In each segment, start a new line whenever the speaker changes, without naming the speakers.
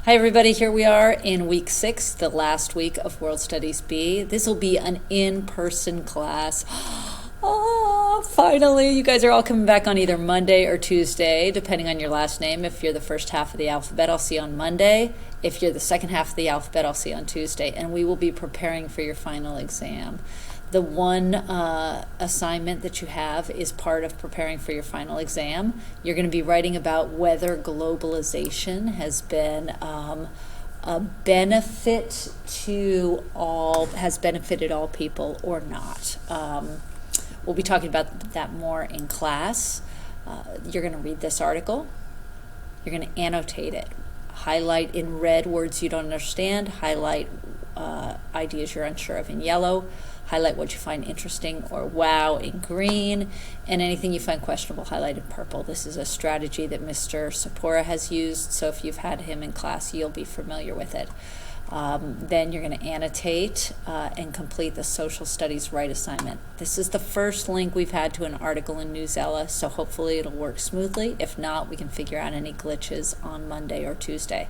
Hi everybody, here we are in week 6, the last week of World Studies B. This will be an in-person class. Oh, finally, you guys are all coming back on either Monday or Tuesday, depending on your last name. If you're the first half of the alphabet, I'll see you on Monday. If you're the second half of the alphabet, I'll see you on Tuesday. And we will be preparing for your final exam. The one assignment that you have is part of preparing for your final exam. You're going to be writing about whether globalization has been a benefit to all, has benefited all people or not. We'll be talking about that more in class. You're going to read this article. You're going to annotate it. Highlight in red words you don't understand. Highlight ideas you're unsure of in yellow. Highlight what you find interesting or wow in green, and anything you find questionable, highlight in purple. This is a strategy that Mr. Sapora has used, so if you've had him in class, you'll be familiar with it. Then you're going to annotate and complete the social studies right assignment. This is the first link we've had to an article in Newsela, so hopefully it'll work smoothly. If not, we can figure out any glitches on Monday or Tuesday.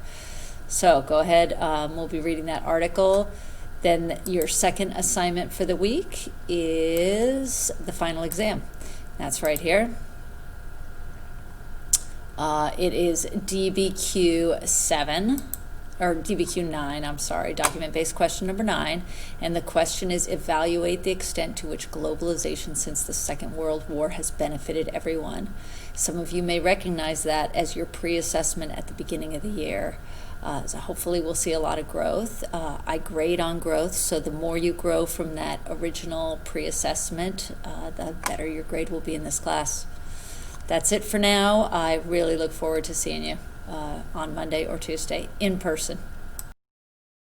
So go ahead, we'll be reading that article. Then your second assignment for the week is the final exam. That's right here. It is DBQ 7, or DBQ 9, I'm sorry, document-based question number 9. And the question is, evaluate the extent to which globalization since the Second World War has benefited everyone. Some of you may recognize that as your pre-assessment at the beginning of the year. So hopefully we'll see a lot of growth. I grade on growth, so the more you grow from that original pre-assessment, the better your grade will be in this class. That's it for now. I really look forward to seeing you on Monday or Tuesday in person.